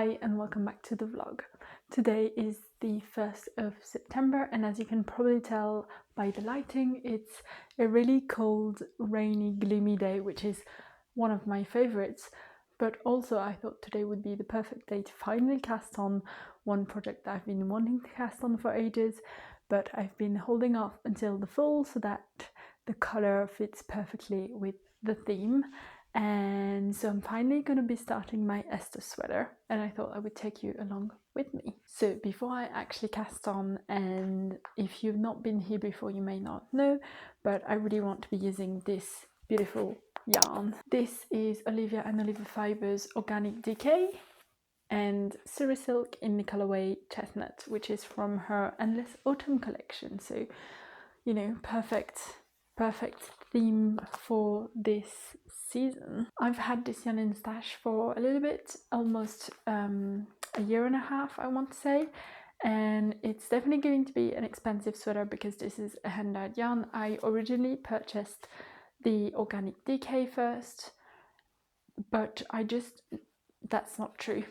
Hi and welcome back to the vlog. Today is the 1st of September and as you can probably tell by the lighting, it's a really cold, rainy, gloomy day, which is one of my favorites. But also I thought today would be the perfect day to finally cast on one project that I've been wanting to cast on for ages, but I've been holding off until the fall so that the colour fits perfectly with the theme. And so I'm finally going to be starting my Esther sweater and I thought I would take you along with me. So before I actually cast on, and if you've not been here before you may not know, but I really want to be using this beautiful yarn. This is Olivia and Olivia Fibers Organic Decay and Suri Silk in the colorway Chestnut, which is from her Endless Autumn collection. So, you know, perfect theme for this season. I've had this yarn in stash for a little bit, almost a year and a half I want to say, and it's definitely going to be an expensive sweater because this is a hand-dyed yarn. I originally purchased the Organic Decay first, but that's not true.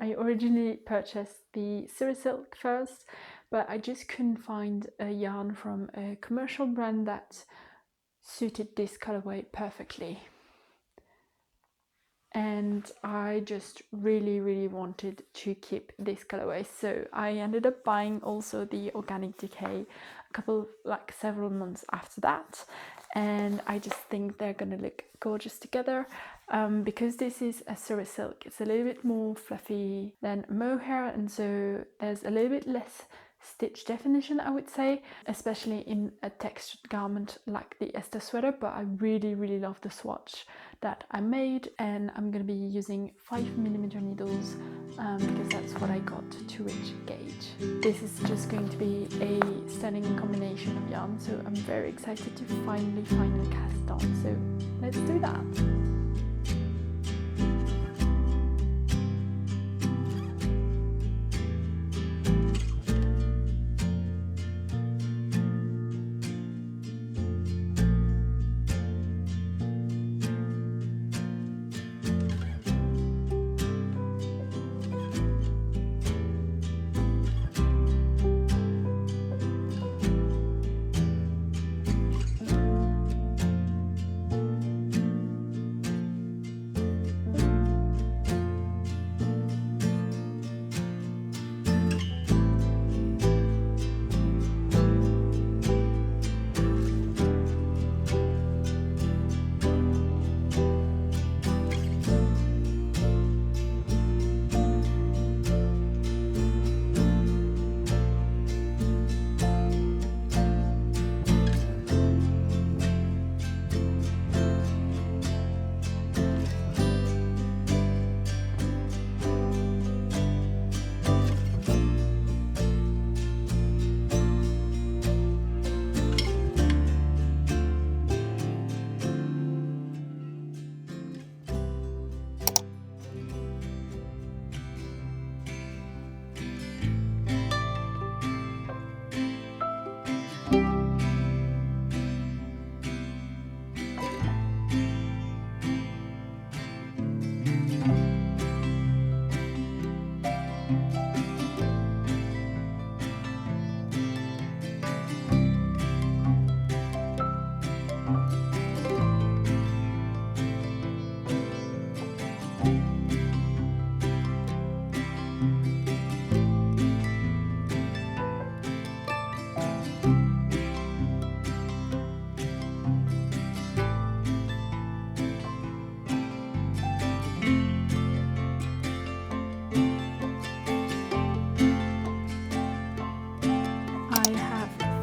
I originally purchased the Suri Silk first, but I just couldn't find a yarn from a commercial brand that suited this colorway perfectly, and I just really wanted to keep this colorway, so I ended up buying also the Organic Decay several months after that, and I just think they're gonna look gorgeous together. Because this is a Suri Silk, it's a little bit more fluffy than mohair, and so there's a little bit less stitch definition, I would say, especially in a textured garment like the Esther sweater. But I really love the swatch that I made, and I'm going to be using 5mm needles because that's what I got to reach gauge. This is just going to be a stunning combination of yarn, so I'm very excited to finally cast on, so let's do that.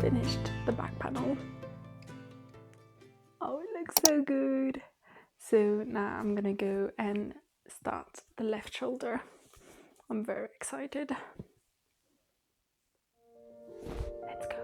Finished the back panel. Oh, it looks so good. So now I'm gonna go and start the left shoulder. I'm very excited. Let's go.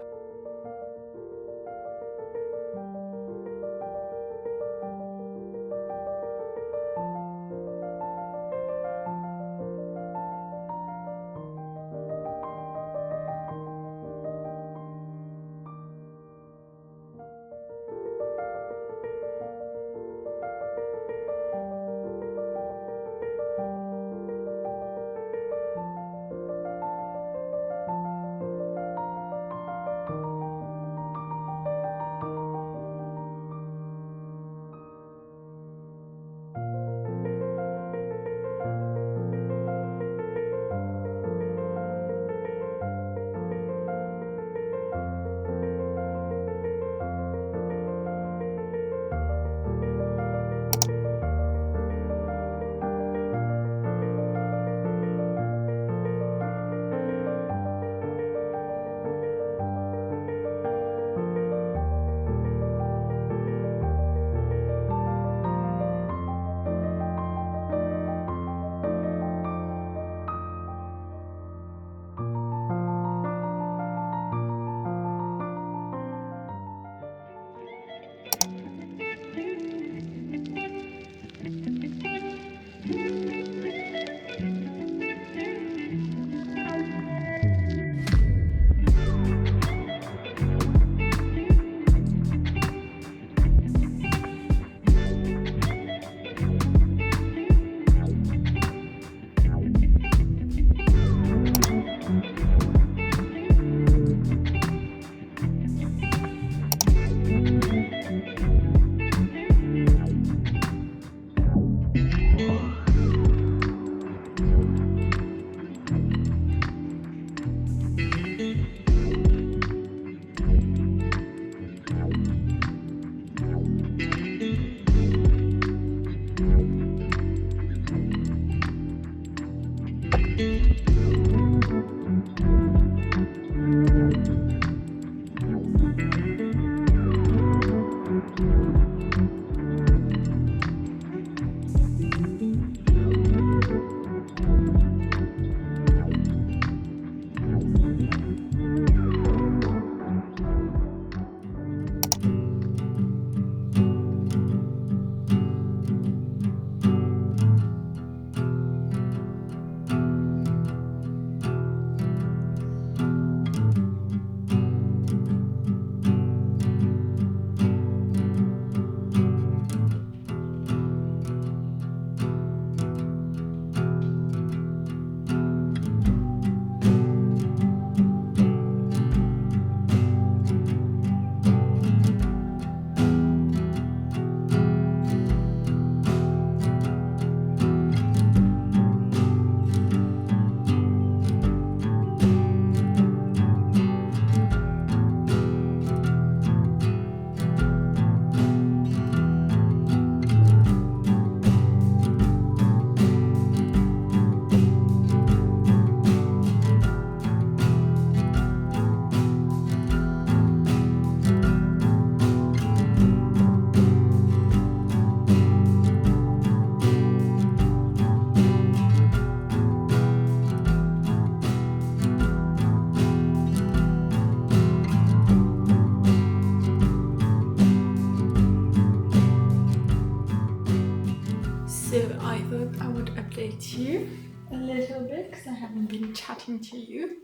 update you a little bit because I haven't been chatting to you,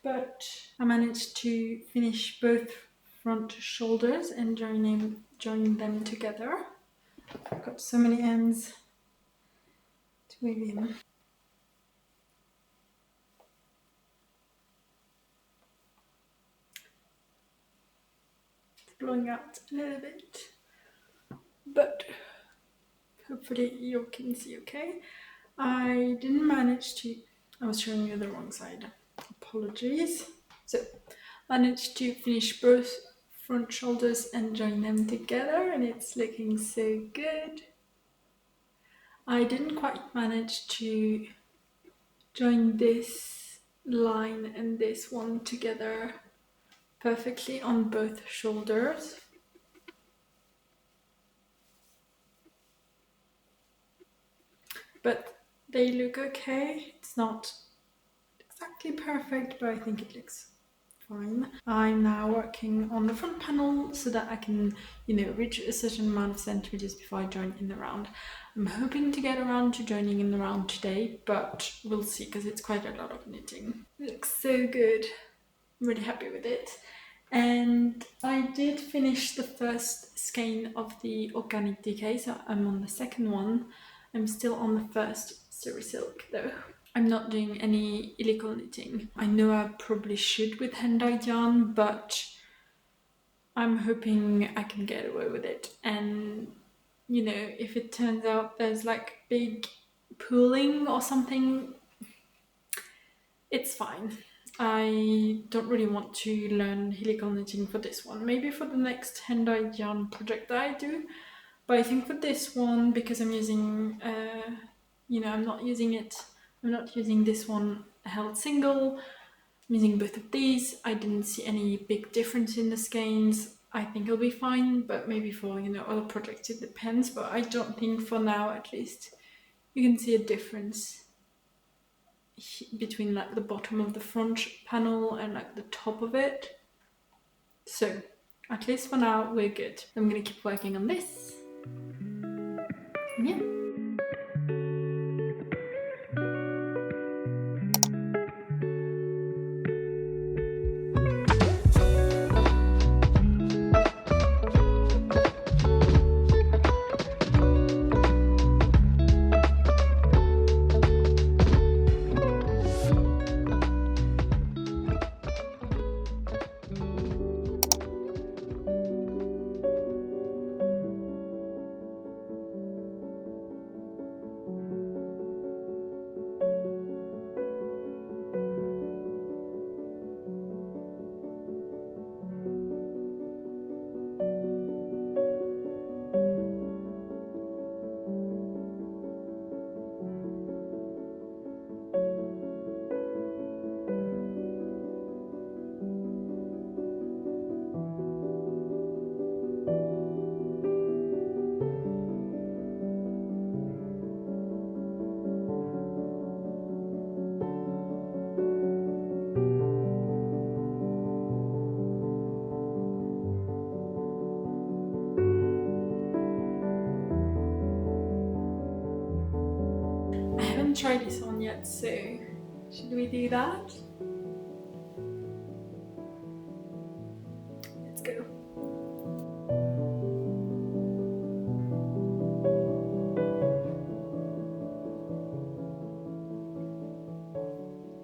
but I managed to finish both front shoulders and join them together. I've got so many ends to weave in. It's blowing out a little bit, but hopefully you can see okay. I didn't manage to, I was showing you the wrong side, apologies. So, managed to finish both front shoulders and join them together, and it's looking so good. I didn't quite manage to join this line and this one together perfectly on both shoulders. But they look okay. It's not exactly perfect, but I think it looks fine. I'm now working on the front panel so that I can, reach a certain amount of centimeters before I join in the round. I'm hoping to get around to joining in the round today, but we'll see because it's quite a lot of knitting. It looks so good. I'm really happy with it. And I did finish the first skein of the organic decay, so I'm on the second one. I'm still on the first Suri silk though. I'm not doing any illegal knitting. I know I probably should with hand-dyed yarn, but I'm hoping I can get away with it. And, if it turns out there's like big pooling or something, it's fine. I don't really want to learn helical knitting for this one. Maybe for the next hand-dyed yarn project that I do. But I think for this one, because I'm using, I'm not using this one held single. I'm using both of these. I didn't see any big difference in the skeins. I think it'll be fine, but maybe for, other projects it depends. But I don't think for now, at least, you can see a difference between like the bottom of the front panel and like the top of it. So at least for now we're good. I'm gonna keep working on this. Yeah. Try this on yet, so should we do that? Let's go.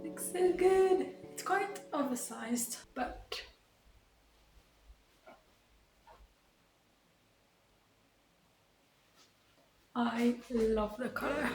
Looks so good. It's quite oversized, but I love the color.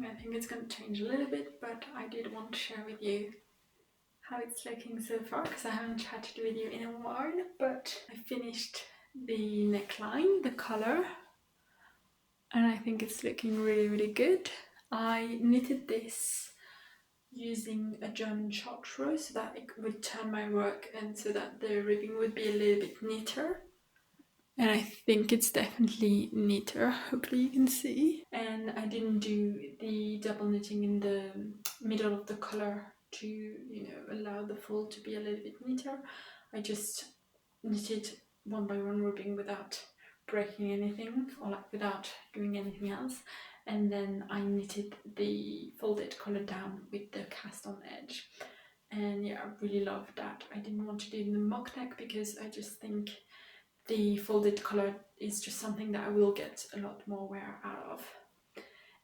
I think it's going to change a little bit, but I did want to share with you how it's looking so far because I haven't chatted with you in a while. But I finished the neckline, the color, and I think it's looking really good. I knitted this using a German chartreuse so that it would turn my work and so that the ribbing would be a little bit neater. And I think it's definitely neater, hopefully you can see. And I didn't do the double knitting in the middle of the color to, you know, allow the fold to be a little bit neater. I just knitted one by one ribbing without breaking anything or like without doing anything else. And then I knitted the folded collar down with the cast on edge. And yeah, I really love that. I didn't want to do it in the mock neck because I just think the folded collar is just something that I will get a lot more wear out of.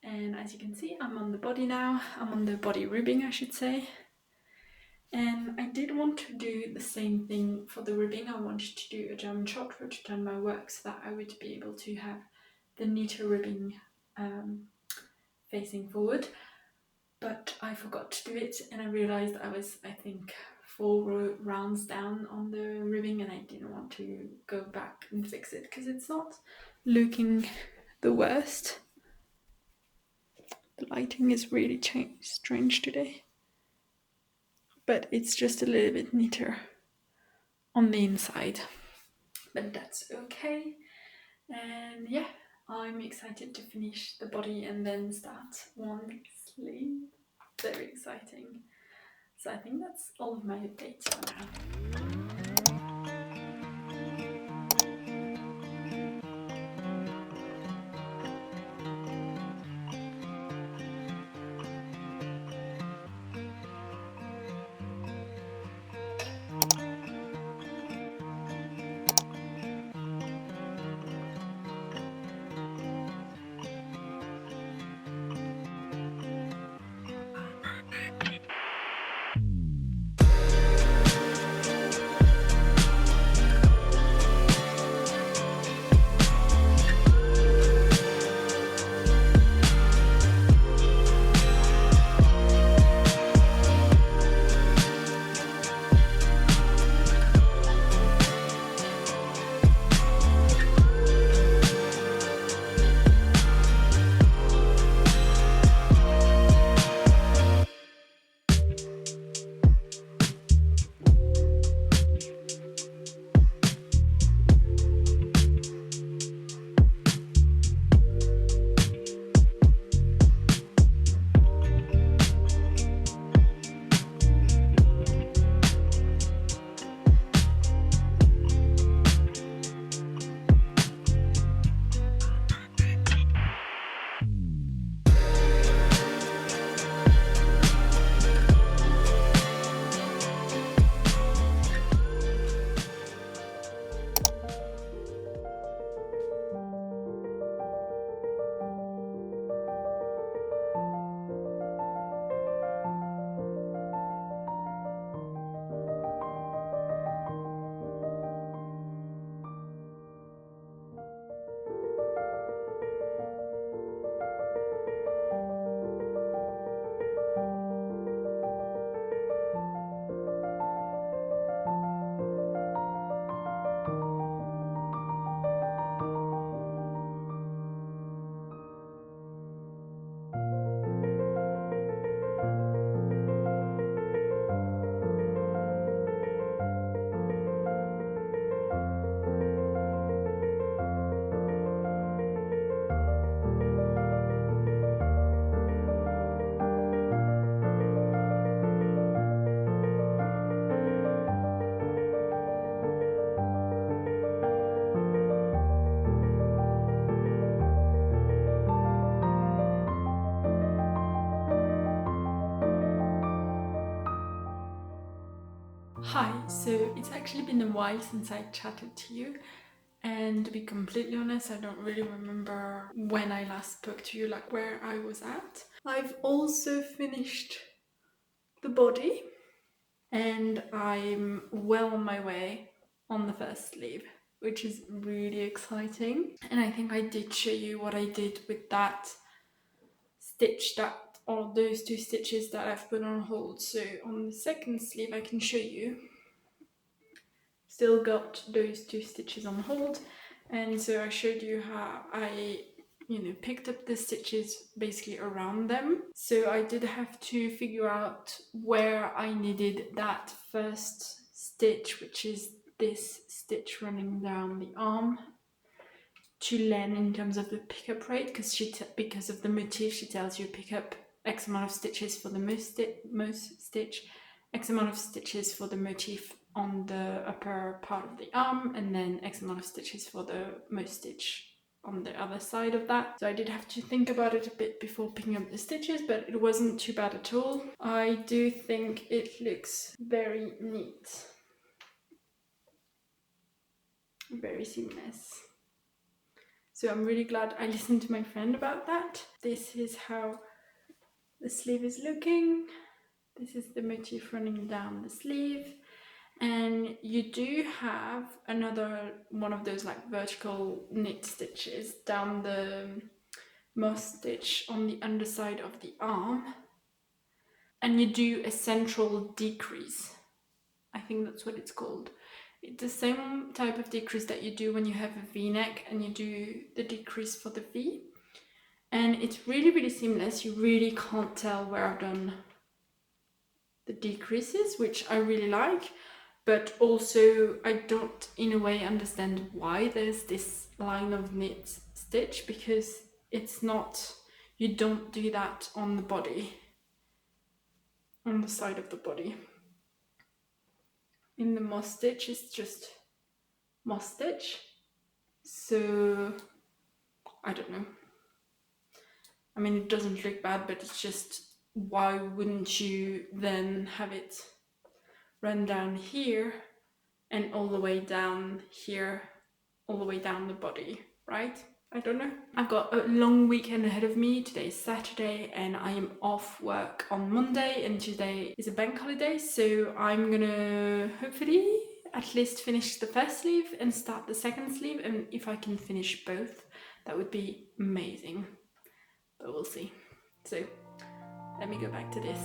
And as you can see, I'm on the body now. I'm on the body ribbing, I should say. And I did want to do the same thing for the ribbing. I wanted to do a German chartreuse to turn my work so that I would be able to have the neater ribbing facing forward. But I forgot to do it and I realized I was, I think, 4 rounds down on the ribbing and I didn't want to go back and fix it because it's not looking the worst. The lighting is really strange today, but it's just a little bit neater on the inside, but that's okay. And yeah, I'm excited to finish the body and then start one sleeve. Very exciting. So I think that's all of my updates for now. Hi, so it's actually been a while since I chatted to you, and to be completely honest, I don't really remember when I last spoke to you, like where I was at. I've also finished the body, and I'm well on my way on the first sleeve, which is really exciting. And I think I did show you what I did with that stitch, that or those two stitches that I've put on hold. So on the second sleeve I can show you, still got those two stitches on hold, and so I showed you how I picked up the stitches basically around them. So I did have to figure out where I needed that first stitch, which is this stitch running down the arm, to land in terms of the pickup rate, because of the motif she tells you pick up X amount of stitches for the most stitch, X amount of stitches for the motif on the upper part of the arm, and then X amount of stitches for the most stitch on the other side of that. So I did have to think about it a bit before picking up the stitches, but it wasn't too bad at all. I do think it looks very neat, very seamless. So I'm really glad I listened to my friend about that. This is how the sleeve is looking. This is the motif running down the sleeve. And you do have another one of those like vertical knit stitches down the moss stitch on the underside of the arm. And you do a central decrease. I think that's what it's called. It's the same type of decrease that you do when you have a V-neck and you do the decrease for the V. And it's really, really seamless. You really can't tell where I've done the decreases, which I really like. But also I don't in a way understand why there's this line of knit stitch, because it's not, you don't do that on the body, on the side of the body. In the moss stitch, it's just moss stitch. So I don't know. I mean, it doesn't look bad, but it's just, why wouldn't you then have it run down here and all the way down here, all the way down the body, right? I don't know. I've got a long weekend ahead of me. Today is Saturday and I am off work on Monday, and today is a bank holiday, so I'm gonna hopefully at least finish the first sleeve and start the second sleeve, and if I can finish both, that would be amazing, but we'll see. So let me go back to this.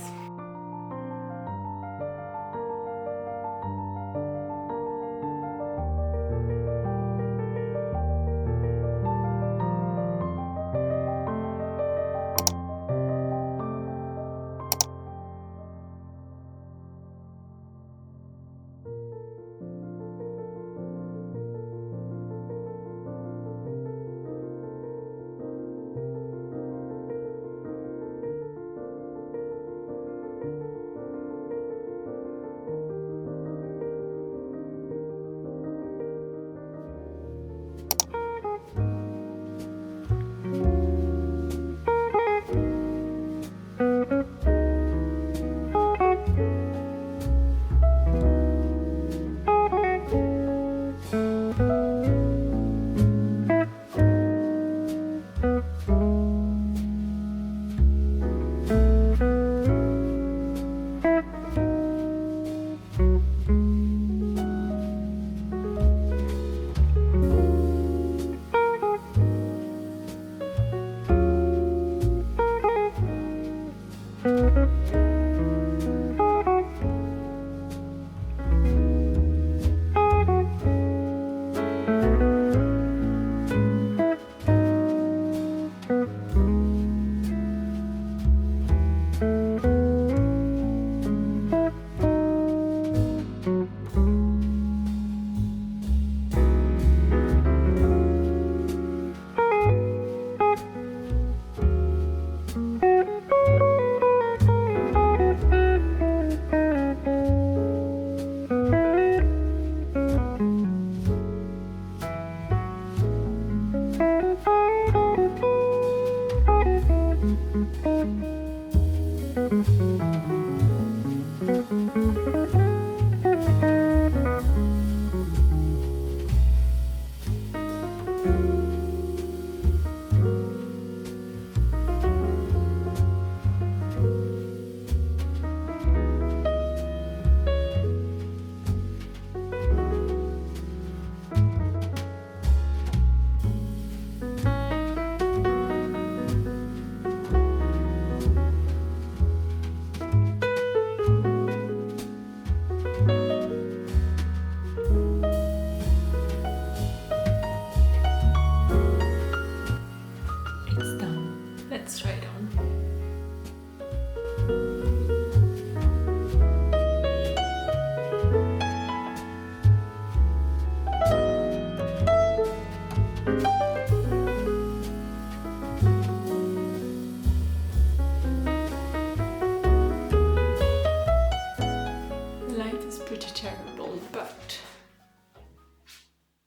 light is pretty terrible, but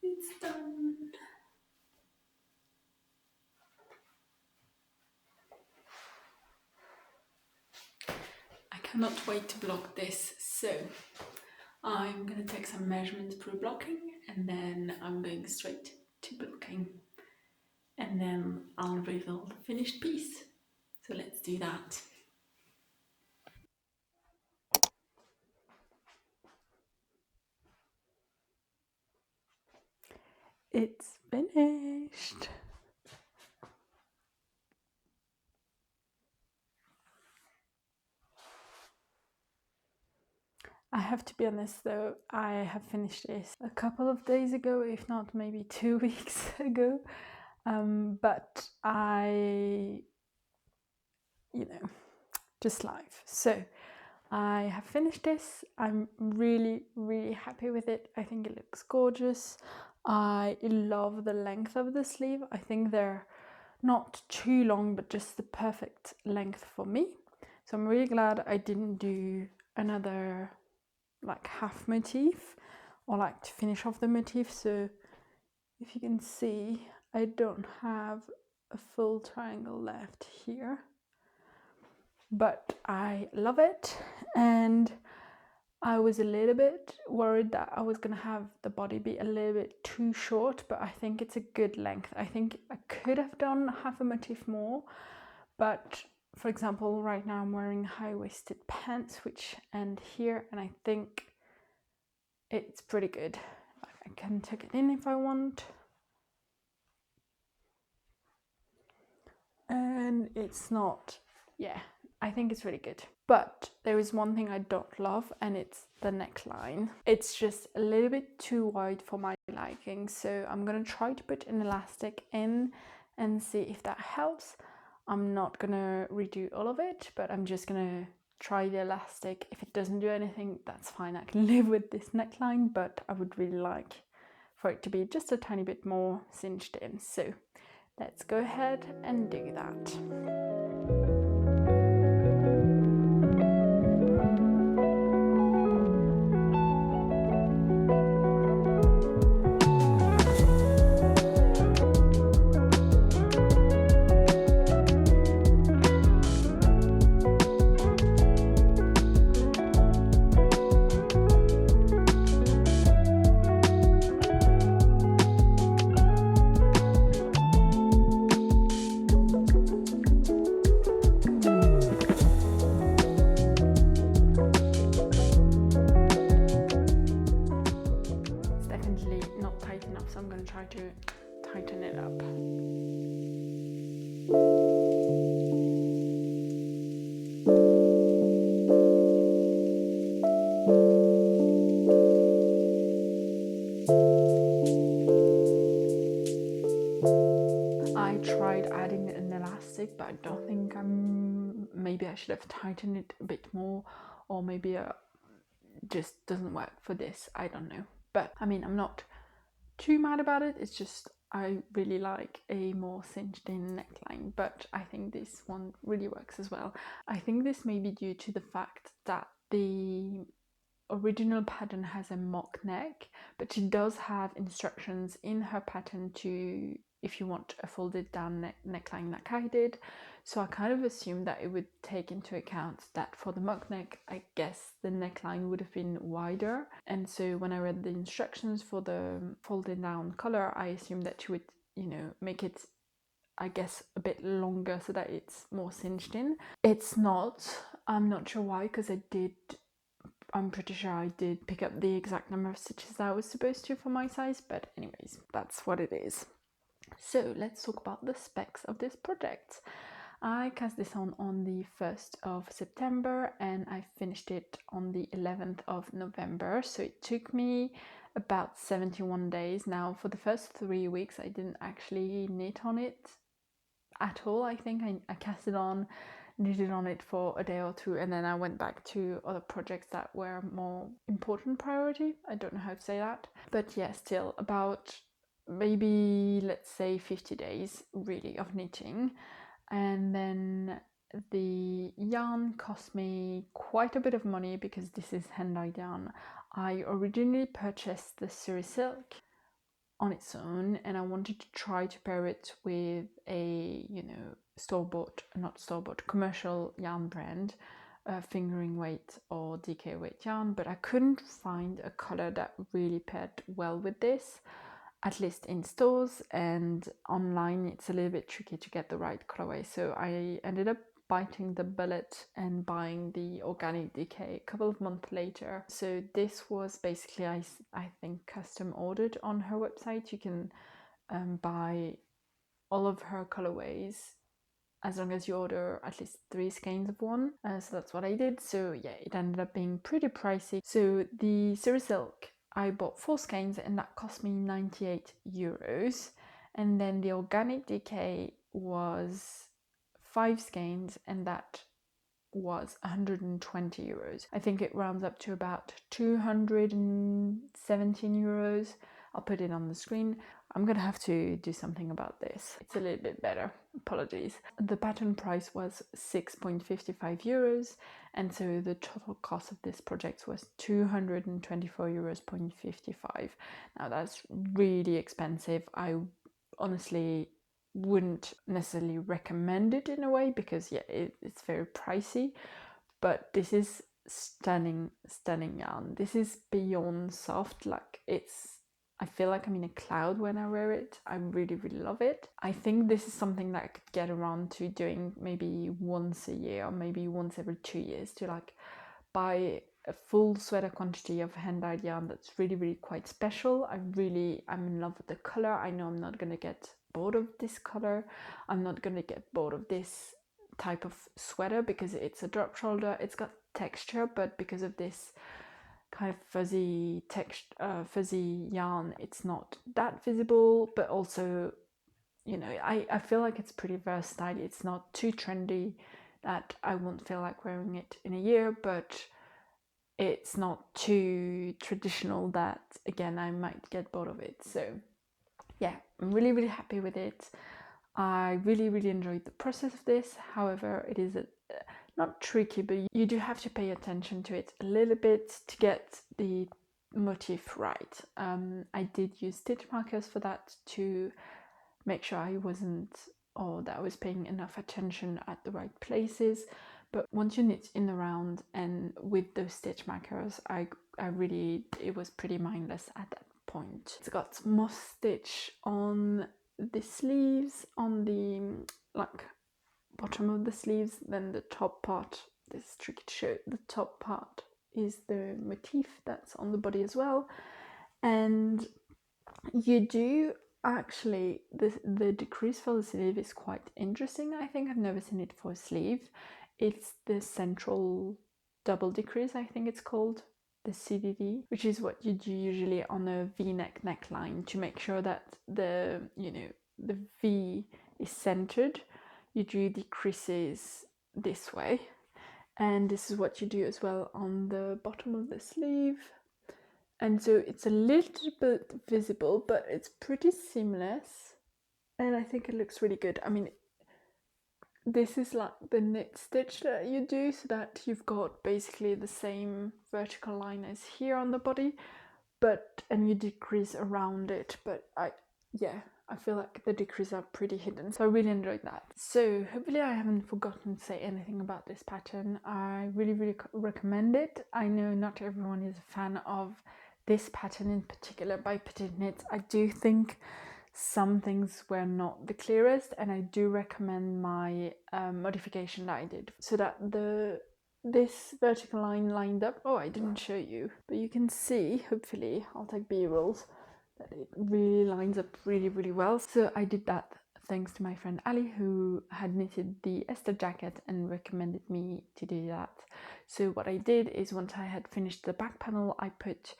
it's done. I cannot wait to block this, so I'm gonna take some measurements pre-blocking and then I'm going straight to blocking. And then I'll reveal the finished piece. So let's do that. It's finished. I have to be honest though, I have finished this a couple of days ago, if not maybe 2 weeks ago. But I, just life. So I have finished this. I'm really, really happy with it. I think it looks gorgeous. I love the length of the sleeve. I think they're not too long, but just the perfect length for me. So I'm really glad I didn't do another like half motif or like to finish off the motif. So if you can see, I don't have a full triangle left here, but I love it. And I was a little bit worried that I was gonna have the body be a little bit too short, but I think it's a good length. I think I could have done half a motif more, but for example, right now I'm wearing high-waisted pants which end here, and I think it's pretty good. I can tuck it in if I want. And it's not, yeah, I think it's really good. But there is one thing I don't love, and it's the neckline. It's just a little bit too wide for my liking, so I'm gonna try to put an elastic in and see if that helps. I'm not gonna redo all of it, but I'm just gonna try the elastic. If it doesn't do anything, that's fine. I can live with this neckline, but I would really like for it to be just a tiny bit more cinched in. So let's go ahead and do that. So I'm going to try to tighten it up. I tried adding an elastic, but I don't think maybe I should have tightened it a bit more, or maybe it just doesn't work for this. I don't know. But I mean, I'm not too mad about it. It's just I really like a more cinched in neckline, but I think this one really works as well. I think this may be due to the fact that the original pattern has a mock neck, but she does have instructions in her pattern to, if you want a folded down neckline like I did. So I kind of assumed that it would take into account that for the mock neck, I guess the neckline would have been wider. And so when I read the instructions for the folded down collar, I assumed that she would, make it, I guess, a bit longer so that it's more cinched in. It's not. I'm not sure why, because I'm pretty sure I did pick up the exact number of stitches that I was supposed to for my size, but anyways, that's what it is. So let's talk about the specs of this project. I cast this on the 1st of September and I finished it on the 11th of November. So it took me about 71 days. Now for the first 3 weeks I didn't actually knit on it at all. I think I cast it on, knitted on it for a day or two, and then I went back to other projects that were more important priority. I don't know how to say that, but yeah, still about maybe let's say 50 days really of knitting. And then the yarn cost me quite a bit of money because this is hand-dyed yarn. I originally purchased the Suri silk on its own, and I wanted to try to pair it with a, you know, not store-bought, commercial yarn brand, fingering weight or DK weight yarn, but I couldn't find a color that really paired well with this, at least in stores, and online it's a little bit tricky to get the right colorway. So I ended up biting the bullet and buying the organic DK a couple of months later. So this was basically, I think, custom ordered on her website. You can buy all of her colorways as long as you order at least 3 skeins of one. So that's what I did. So yeah, it ended up being pretty pricey. So the Suri silk, I bought 4 skeins and that cost me 98 euros. And then the organic DK was 5 skeins and that was 120 euros. I think it rounds up to about 217 euros. I'll put it on the screen. I'm gonna have to do something about this. It's a little bit better. Apologies. The pattern price was 6.55 euros, and so the total cost of this project was 224 euros.55. Now that's really expensive. I honestly wouldn't necessarily recommend it in a way because yeah, it's very pricey, but this is stunning yarn. This is beyond soft. Like, I feel like I'm in a cloud when I wear it. I really love it. I think this is something that I could get around to doing maybe once a year or maybe once every 2 years, to like buy a full sweater quantity of hand-dyed yarn that's really quite special. I'm in love with the color. I know I'm not gonna get bored of this color. I'm not gonna get bored of this type of sweater because it's a drop shoulder. It's got texture, but because of this kind of fuzzy yarn, it's not that visible, but also, you know, I feel like it's pretty versatile. It's not too trendy that I won't feel like wearing it in a year, but it's not too traditional that, again, I might get bored of it. So yeah, I'm really happy with it. I really enjoyed the process of this. However, it is not tricky, but you do have to pay attention to it a little bit to get the motif right. I did use stitch markers for that to make sure I was paying enough attention at the right places. But once you knit in the round and with those stitch markers, it was pretty mindless at that point. It's got moss stitch on the sleeves, on the like bottom of the sleeves, then the top part, this is tricky to show, the top part is the motif that's on the body as well. And you do actually, the decrease for the sleeve is quite interesting. I think I've never seen it for a sleeve. It's the central double decrease, I think it's called, the CDD, which is what you do usually on a V-neck neckline to make sure that the V is centered. You do decreases this way, and this is what you do as well on the bottom of the sleeve. And so it's a little bit visible, but it's pretty seamless, and I think it looks really good. I mean, this is like the knit stitch that you do, so that you've got basically the same vertical line as here on the body, and you decrease around it, but I feel like the decreases are pretty hidden, so I really enjoyed that. So hopefully I haven't forgotten to say anything about this pattern. I really recommend it. I know not everyone is a fan of this pattern in particular by PetiteKnit. I do think some things were not the clearest, and I do recommend my modification that I did so that this vertical line lined up. Oh, I didn't show you, but you can see, hopefully, I'll take B-rolls, that it really lines up really well. So I did that thanks to my friend Ali, who had knitted the Esther jacket and recommended me to do that. So what I did is, once I had finished the back panel, I put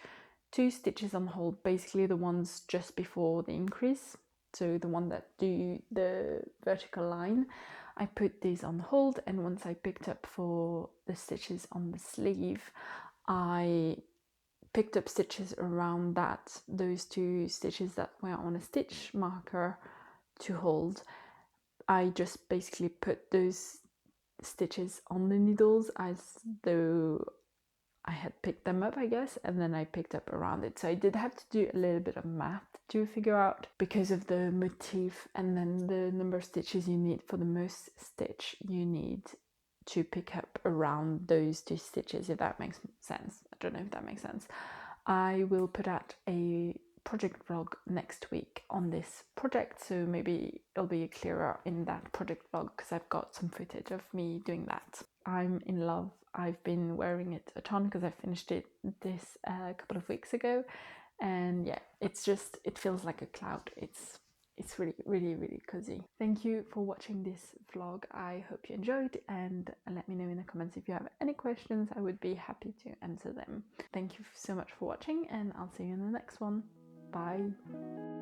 2 stitches on hold, basically the ones just before the increase, so the one that do the vertical line. I put these on hold, and once I picked up for the stitches on the sleeve, I picked up stitches around those 2 stitches that were on a stitch marker to hold. I just basically put those stitches on the needles as though I had picked them up, I guess, and then I picked up around it. So I did have to do a little bit of math to figure out, because of the motif and then the number of stitches you need for the most stitch you need to pick up around those 2 stitches, if that makes sense. I don't know if that makes sense. I will put out a project vlog next week on this project, so maybe it'll be clearer in that project vlog because I've got some footage of me doing that. I'm in love. I've been wearing it a ton because I finished it this couple of weeks ago, and yeah, it's just, it feels like a cloud. It's really cozy. Thank you for watching this vlog. I hope you enjoyed, and let me know in the comments if you have any questions. I would be happy to answer them. Thank you so much for watching, and I'll see you in the next one. Bye.